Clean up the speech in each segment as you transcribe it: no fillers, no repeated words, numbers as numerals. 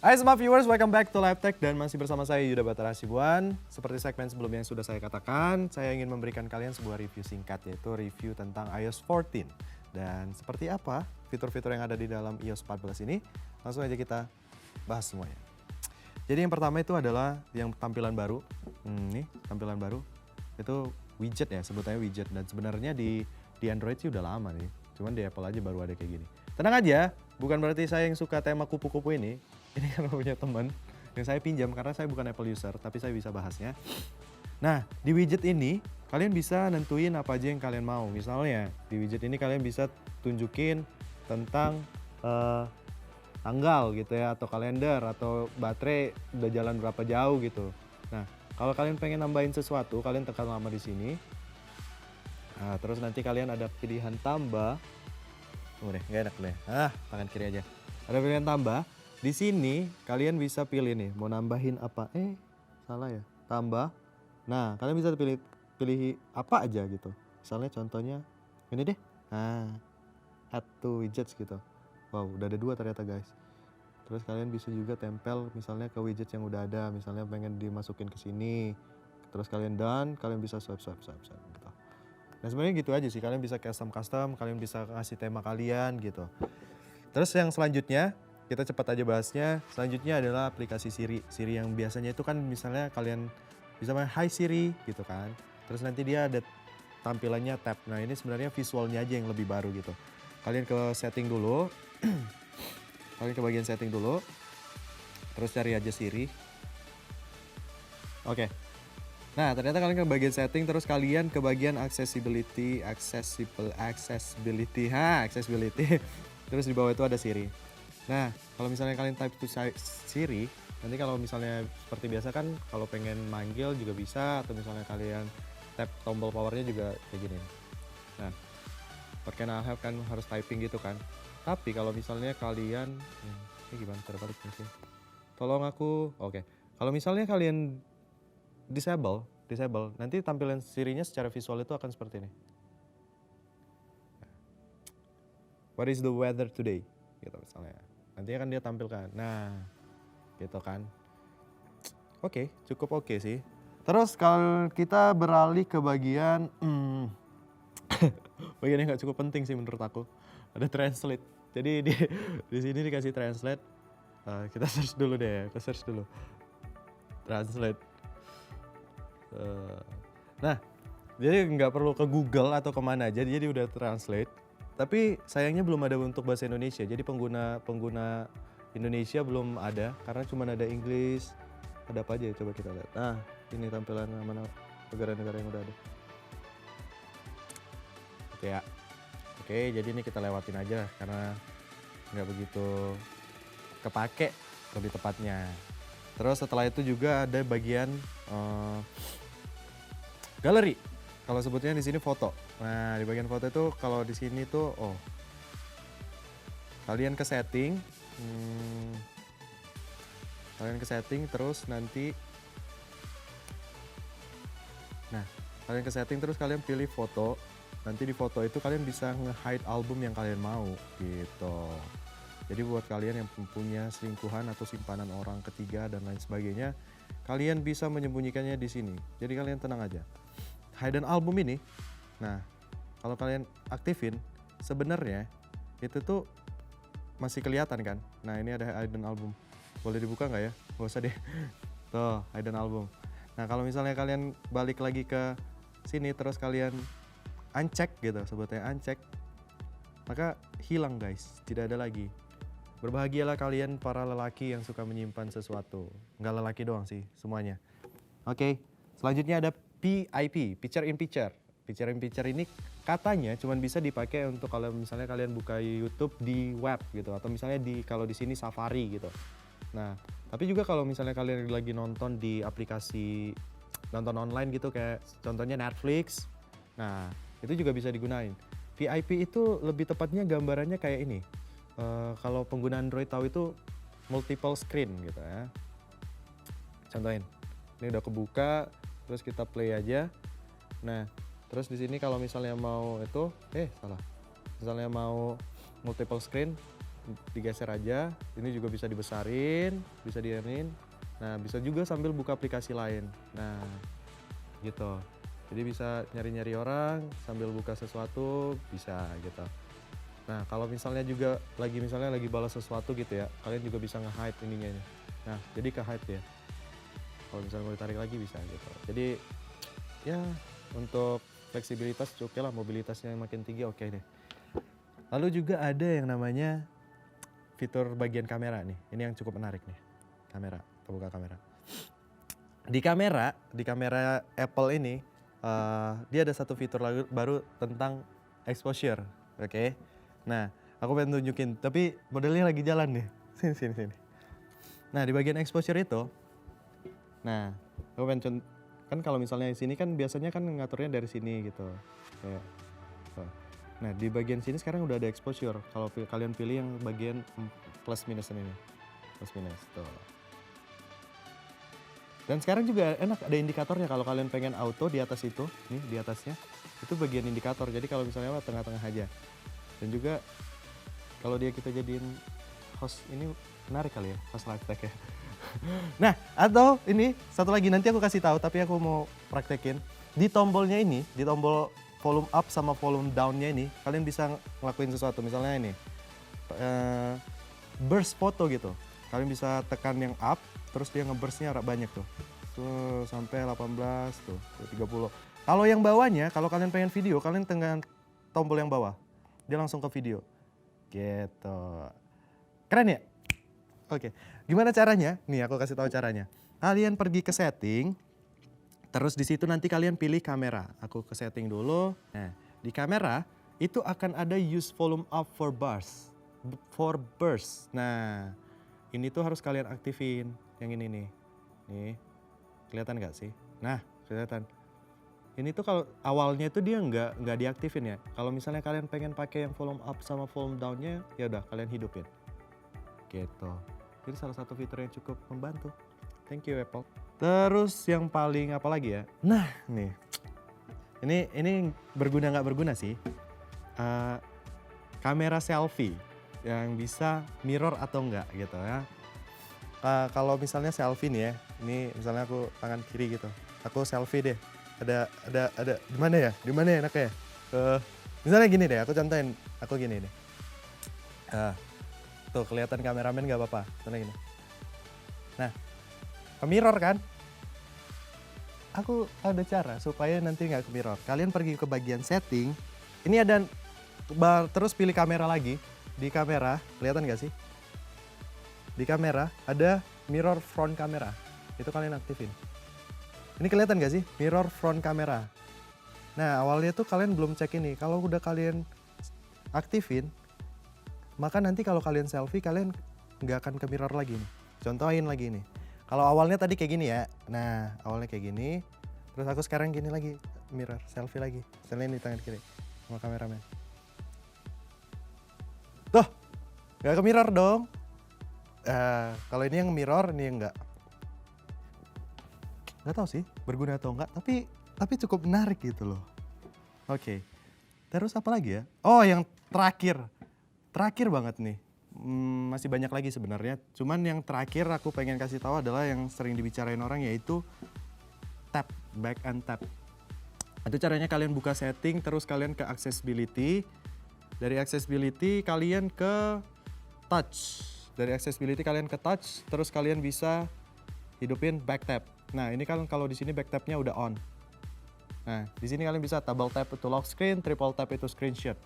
Hai semua viewers, welcome back to Live Tech dan masih bersama saya Yuda Batara Hasibuan. Seperti segmen sebelumnya yang sudah saya katakan, saya ingin memberikan kalian sebuah review singkat, yaitu review tentang iOS 14. Dan seperti apa fitur-fitur yang ada di dalam iOS 14 ini, langsung aja kita bahas semuanya. Jadi yang pertama itu adalah yang tampilan baru. Nih tampilan baru, itu widget ya, sebutannya widget. Dan sebenarnya di Android sih udah lama nih, cuman di Apple aja baru ada kayak gini. Tenang aja, bukan berarti saya yang suka tema kupu-kupu ini. Ini kan punya teman yang saya pinjam karena saya bukan Apple user, tapi saya bisa bahasnya. Nah, di widget ini kalian bisa nentuin apa aja yang kalian mau. Misalnya di widget ini kalian bisa tunjukin tentang tanggal gitu ya, atau kalender, atau baterai udah jalan berapa jauh gitu. Nah, kalau kalian pengen nambahin sesuatu, kalian tekan lama di sini. Nah, terus nanti kalian ada pilihan tambah. Tunggu deh, nggak enak deh. Tangan kiri aja. Ada pilihan tambah. Di sini kalian bisa pilih nih, mau nambahin apa? Salah ya. Tambah. Nah, kalian bisa pilih apa aja gitu. Misalnya contohnya ini deh. Nah, add to widgets gitu. Wow, udah ada 2 ternyata guys. Terus kalian bisa juga tempel misalnya ke widget yang udah ada. Misalnya pengen dimasukin ke sini. Terus kalian done, kalian bisa swipe gitu. Nah, sebenarnya gitu aja sih. Kalian bisa custom, kalian bisa kasih tema kalian gitu. Terus yang selanjutnya, kita cepat aja bahasnya. Selanjutnya adalah aplikasi Siri. Siri yang biasanya itu kan misalnya kalian bisa main Hi Siri gitu kan. Terus nanti dia ada tampilannya tab. Nah, ini sebenarnya visualnya aja yang lebih baru gitu. Kalian ke setting dulu. Kalian ke bagian setting dulu. Terus cari aja Siri. Oke. Nah, ternyata kalian ke bagian setting, terus kalian ke bagian accessibility. Terus di bawah itu ada Siri. Nah, kalau misalnya kalian type to Siri, nanti kalau misalnya seperti biasa kan kalau pengen manggil juga bisa, atau misalnya kalian tap tombol powernya juga kayak gini. Nah, what can I have kan harus typing gitu kan. Tapi kalau misalnya kalian, ini gimana cara baliknya sih? Tolong aku, oke. Kalau misalnya kalian disable, nanti tampilan Sirinya secara visual itu akan seperti ini. What is the weather today? Gitu misalnya. Nanti akan dia tampilkan. Nah, gitu kan. Oke, cukup oke sih. Terus kalau kita beralih ke bagian bagian yang nggak cukup penting sih menurut aku, ada translate. Jadi di sini dikasih translate. Kita search dulu deh, translate. Nah, jadi nggak perlu ke Google atau kemana aja, jadi udah translate. Tapi sayangnya belum ada untuk bahasa Indonesia. Jadi pengguna Indonesia belum ada karena cuma ada Inggris. Ada apa aja ya, coba kita lihat. Nah, ini tampilan mana negara-negara yang udah ada. Oke ya. Oke, jadi ini kita lewatin aja karena nggak begitu kepake lebih tepatnya. Terus setelah itu juga ada bagian galeri. Kalau sebutnya di sini foto. Nah, di bagian foto itu kalau di sini tuh kalian ke setting. Kalian ke setting terus nanti kalian ke setting terus kalian pilih foto. Nanti di foto itu kalian bisa nge-hide album yang kalian mau gitu. Jadi buat kalian yang punya selingkuhan atau simpanan orang ketiga dan lain sebagainya, kalian bisa menyembunyikannya di sini. Jadi kalian tenang aja. Hidden album ini, nah kalau kalian aktifin, sebenarnya itu tuh masih kelihatan kan. Nah, ini ada hidden album. Boleh dibuka nggak ya? Gak usah deh. Tuh, hidden album. Nah, kalau misalnya kalian balik lagi ke sini terus kalian uncheck gitu, sebutnya uncheck, maka hilang guys, tidak ada lagi. Berbahagialah kalian para lelaki yang suka menyimpan sesuatu. Nggak lelaki doang sih, semuanya. Oke, selanjutnya ada PIP, Picture in Picture. Picture in Picture ini katanya cuma bisa dipakai untuk kalau misalnya kalian buka YouTube di web gitu, atau misalnya kalau di sini Safari gitu. Nah, tapi juga kalau misalnya kalian lagi nonton di aplikasi nonton online gitu kayak contohnya Netflix, nah itu juga bisa digunain. VIP itu lebih tepatnya gambarannya kayak ini. Kalau pengguna Android tahu itu multiple screen gitu ya. Contohin, ini udah kebuka, terus kita play aja. Nah, terus di sini kalau misalnya mau itu, salah. Misalnya mau multiple screen, digeser aja. Ini juga bisa dibesarin, bisa dianin. Nah, bisa juga sambil buka aplikasi lain. Nah, gitu. Jadi bisa nyari-nyari orang sambil buka sesuatu, bisa gitu. Nah, kalau misalnya juga misalnya lagi balas sesuatu gitu ya, kalian juga bisa nge-hide ininya. Nah, jadi ke-hide ya. Kalau misalnya mau ditarik lagi bisa gitu. Jadi ya untuk fleksibilitas oke lah, mobilitasnya makin tinggi oke deh. Lalu juga ada yang namanya fitur bagian kamera nih. Ini yang cukup menarik nih. Kamera, kita buka kamera. Di kamera Apple ini dia ada satu fitur baru tentang exposure, oke? Nah, aku pengen tunjukin, tapi modelnya lagi jalan nih. Sini. Nah, di bagian exposure itu, nah, aku pengen kan kalau misalnya di sini kan biasanya kan ngaturnya dari sini gitu, kayak. Nah, di bagian sini sekarang udah ada exposure. Kalau kalian pilih yang bagian plus minus ini, plus minus tuh. Dan sekarang juga enak ada indikatornya kalau kalian pengen auto di atas itu, nih di atasnya. Itu bagian indikator. Jadi kalau misalnya tengah-tengah aja. Dan juga kalau dia kita jadiin host ini menarik kali ya, host live tag ya. Nah, atau ini satu lagi nanti aku kasih tahu tapi aku mau praktekin. Di tombolnya ini, di tombol volume up sama volume down-nya ini, kalian bisa ngelakuin sesuatu. Misalnya ini, burst foto gitu. Kalian bisa tekan yang up, terus dia ngeburstnya banyak tuh. Tuh sampai 18 tuh, 30. Kalau yang bawahnya, kalau kalian pengen video, kalian tekan tombol yang bawah. Dia langsung ke video. Gitu. Keren ya? Oke. Gimana caranya? Nih aku kasih tahu caranya. Kalian pergi ke setting, terus di situ nanti kalian pilih kamera. Aku ke setting dulu. Nah, di kamera itu akan ada use volume up for burst. Nah, ini tuh harus kalian aktifin yang ini nih. Nih. Kelihatan nggak sih? Nah, kelihatan. Ini tuh kalau awalnya itu dia nggak diaktifin ya. Kalau misalnya kalian pengen pakai yang volume up sama volume down-nya, ya udah kalian hidupin. Gitu. Jadi salah satu fitur yang cukup membantu. Thank you Apple. Terus yang paling apa lagi ya? Nah, nih. Ini berguna nggak berguna sih? Kamera selfie yang bisa mirror atau enggak gitu ya. Kalau misalnya selfie nih ya, ini misalnya aku tangan kiri gitu. Aku selfie deh. Ada di mana ya? Di mana ya enaknya? Misalnya gini deh, aku contohin. Aku gini deh. Tuh kelihatan kameramen nggak apa-apa. Misalnya gini. Nah, ke mirror kan? Aku ada cara supaya nanti nggak ke mirror. Kalian pergi ke bagian setting. Ini ada terus pilih kamera lagi. Di kamera, kelihatan nggak sih? Di kamera ada mirror front kamera. Itu kalian aktifin. Ini kelihatan gak sih? Mirror front kamera. Nah, awalnya tuh kalian belum cek ini. Kalau udah kalian aktifin, maka nanti kalau kalian selfie, kalian nggak akan ke mirror lagi nih. Contohin lagi nih. Kalau awalnya tadi kayak gini ya. Nah, awalnya kayak gini. Terus aku sekarang gini lagi. Mirror, selfie lagi. Misalnya ini tangan kiri sama kameramen. Tuh, nggak ke mirror dong. Kalau ini yang mirror, ini yang enggak. Nggak tahu sih berguna atau enggak, tapi cukup menarik gitu loh. Oke. Terus apa lagi ya? Oh, yang terakhir banget nih. Masih banyak lagi sebenarnya. Cuman yang terakhir aku pengen kasih tahu adalah yang sering dibicarain orang, yaitu tap, back and tap. Itu caranya kalian buka setting, terus kalian ke accessibility. Dari accessibility kalian ke touch. Dari accessibility kalian ke touch, terus kalian bisa hidupin back tap. Nah, ini kan kalau di sini back tap-nya udah on. Nah, di sini kalian bisa double tap itu lock screen, triple tap itu screenshot.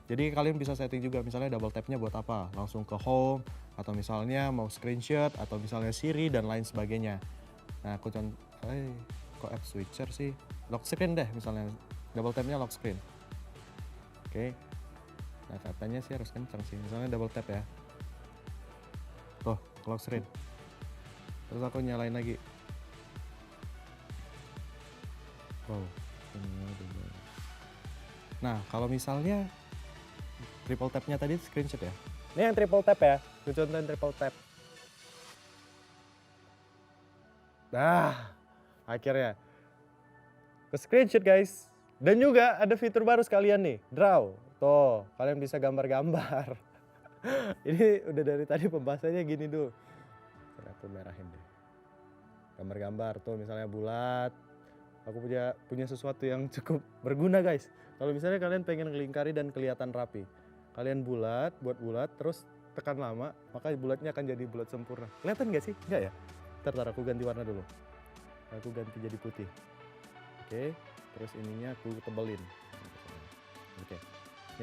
Jadi kalian bisa setting juga, misalnya double tap-nya buat apa? Langsung ke home, atau misalnya mau screenshot, atau misalnya Siri dan lain sebagainya. Nah, aku kok app switcher sih? Lock screen deh misalnya, double tap-nya lock screen. Oke. Nah, katanya sih harus kencang sih, misalnya double tap ya. Tuh, lock screen. Terus aku nyalain lagi. Wow. Nah, kalau misalnya triple tap-nya tadi screenshot ya. Ini yang triple tap ya. Gue contohin triple tap. Nah, akhirnya ke screenshot guys. Dan juga ada fitur baru sekalian nih, draw. Tuh, kalian bisa gambar-gambar. Ini udah dari tadi pembahasannya gini dulu. Ntar aku merahin deh. Gambar-gambar tuh misalnya bulat. Aku punya sesuatu yang cukup berguna guys. Kalau misalnya kalian pengen ngelingkari dan kelihatan rapi, kalian buat bulat, terus tekan lama, maka bulatnya akan jadi bulat sempurna. Kelihatan gak sih? Enggak ya? Ntar aku ganti warna dulu. Aku ganti jadi putih. Oke, terus ininya aku tebelin. Oke,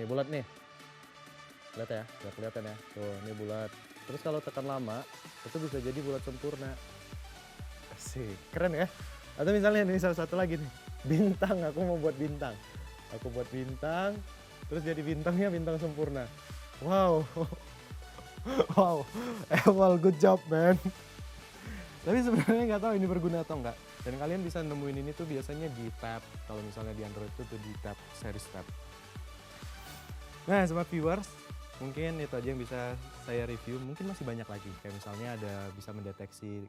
nih bulat nih. Lihat ya, udah kelihatan ya. Tuh, ini bulat. Terus kalau tekan lama, itu bisa jadi bulat sempurna. Asik, keren ya? Atau misalnya ini salah satu lagi nih, bintang. Aku mau buat bintang. Aku buat bintang, terus jadi bintangnya bintang sempurna. Wow, wow, well good job man. Tapi sebenarnya nggak tahu ini berguna atau enggak. Dan kalian bisa nemuin ini tuh biasanya di tab, kalau misalnya di Android itu tuh di tab series tab. Nah, smart viewers, mungkin itu aja yang bisa saya review. Mungkin masih banyak lagi. Kayak misalnya ada bisa mendeteksi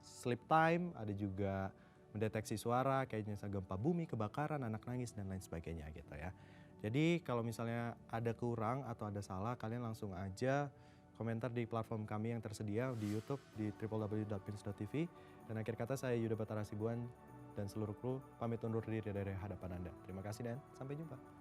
sleep time, ada juga mendeteksi suara, kayak misalnya gempa bumi, kebakaran, anak nangis, dan lain sebagainya gitu ya. Jadi kalau misalnya ada kurang atau ada salah, kalian langsung aja komentar di platform kami yang tersedia di YouTube di www.pins.tv. Dan akhir kata saya Yuda Batara Sibuan dan seluruh kru pamit undur diri dari hadapan Anda. Terima kasih dan sampai jumpa.